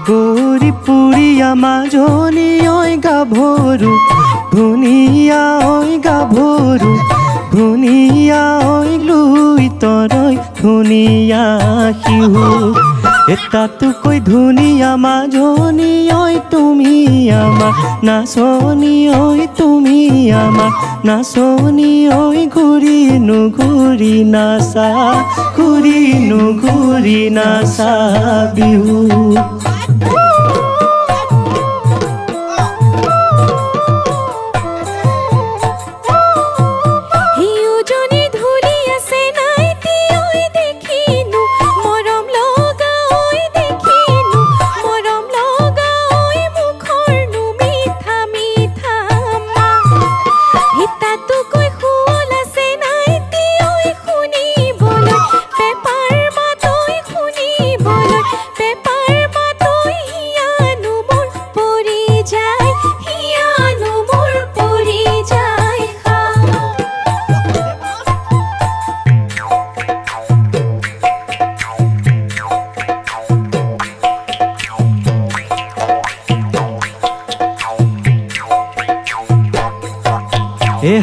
গৌৰী পুৰীয়া মাজনী ঐ গাভৰু ধুনীয়া ঐ গাভৰু ধুনীয়া ঐ লুই তৰৈ ধুনীয়া শিহু এটাতোকৈ ধুনীয়া মাজনী ঐ তুমি আমাৰ নাচনী ঐ তুমি আমাৰ নাচনী ঐ ঘূৰি নুঘূৰি নাচা ঘূৰি নুঘূৰি নাচা বিহু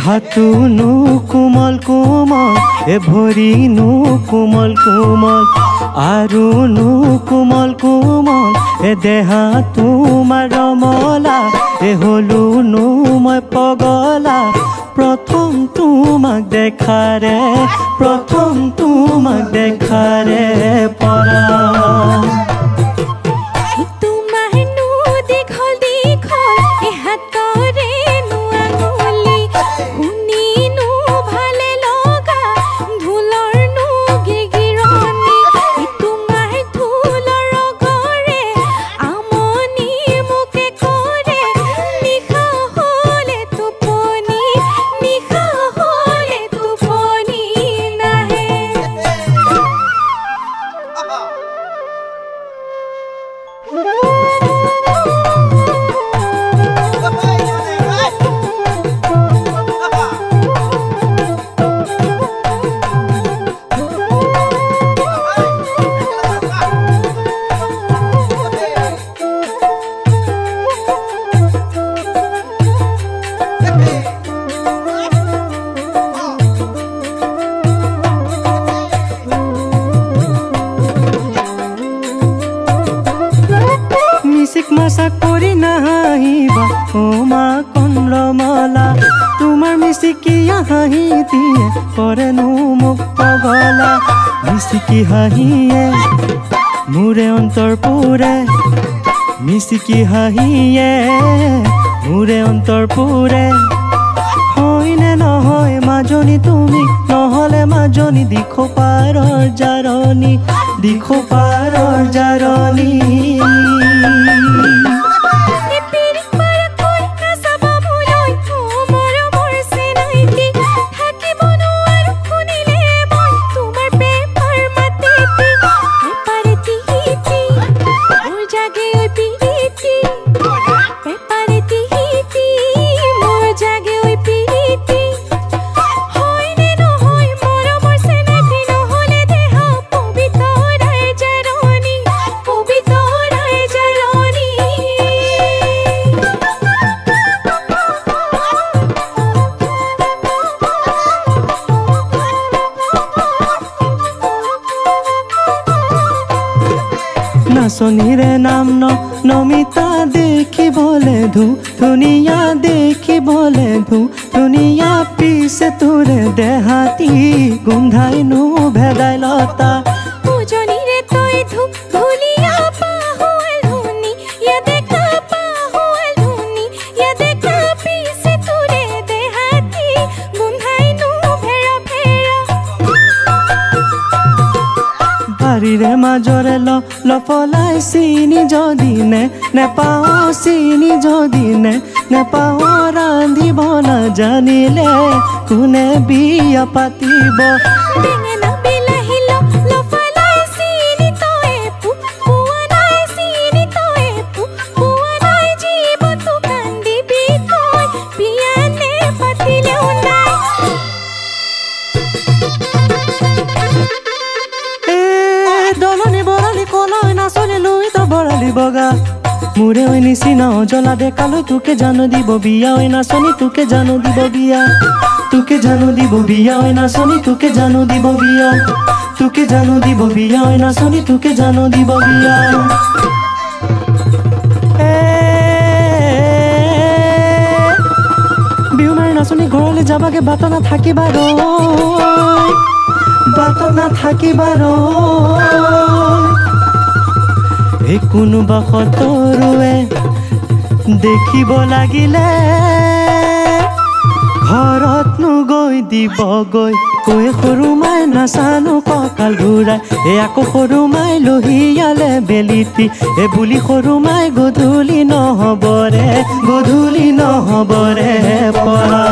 হাতুনো কোমল কোমল এ ভৰিনো কোমল কোমল আৰুনো কোমল কোমল এ দেহা তোমাৰ ৰমলা এ হলোনো মই পগলা প্ৰথম তোমাক দেখাৰে প্ৰথম তোমাক দেখাৰে পৰা তোমাৰ মিচিকিয়া হাঁহি দিয়ে কৰেনো মোক পগলা মিচিকি হাঁহিয়ে মোৰে অন্তৰ পুৰে মিচিকি হাঁহিয়ে মোৰে অন্তৰ পুৰে হয়নে নহয় মাজনী তুমি নহলে মাজনী দিখো পাৰৰ জাৰণী দিখো পাৰৰ জাৰণী নাচনীৰে নাম নমিতা দেখিবলে ধুনীয়া দেখিবলে ধুনীয়া পিছে তোৰে দেহাতি গোন্ধাইনো ভেদাইলতা উজনিৰে তই ধুলিয়া পাহুল ধুনি ইয়া দেখা পাহুল ধুনি ইয়া দেখা পিছে তোৰে দেহাতি গোন্ধাইনো ভেৰা ভেৰা বাৰীৰে মাজৰে লফলাই চিনি যদি নেপাওঁ চিনি যদি নেপাওঁ ৰান্ধিব নাজানিলে কোনে বিয়া পাতিব বেঙেনা বিলাহী লফলাই চিনি তই পোৱা নাই চিনি তই পোৱা নাই জীৱটো কান্দিবি তই বিয়া নে পাতিলেও নাই দলনি বৰালি কলৈ নাচনি লৈ তো বৰালি বগা মোৰে ওই নিচিনা অজলা দেখালো তোকে জানো দিব বিয়া ওই নাচনি তোকে জানো দিব বিয়া তোকে জানো দিব বিয়া ওই নাচনি তোকে জানো দিব বিয়া তোকে জানো দিব বিয়া ওই নাচনি তোকে জানো দিব বিয়া বিহু মাৰি নাচনি ঘৰলৈ যাবাগে বাট নাথাকিবা বাট নাথাকিবা এই কোনোবা সতৰুৱে দেখিব লাগিলে ঘৰতনো গৈ দিবগৈ কৈ সৰু মাই নাচানো কঁকাল ঘূৰাই আকৌ সৰু মাই লহিয়ালে বেলিটি বুলি সৰু মাই গধূলি নহবৰে পৰা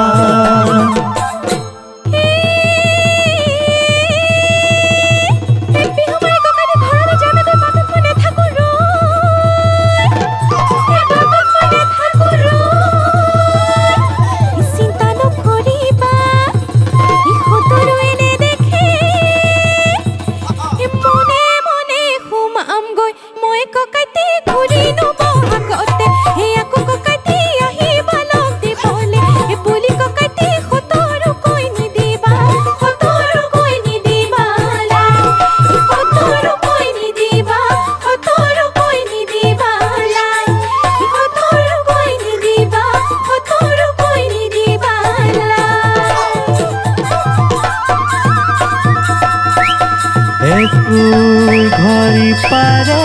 ঘড়ি পাৰে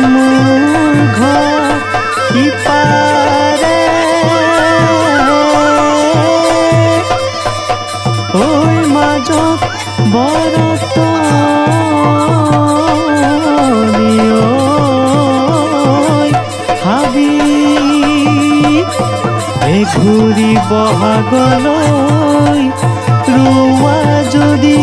মোৰ ঘৰ ইপাৰে ঐ মাজত বৰতনি হাবি ঘূৰি বহাগলৈ ৰোৱা যদি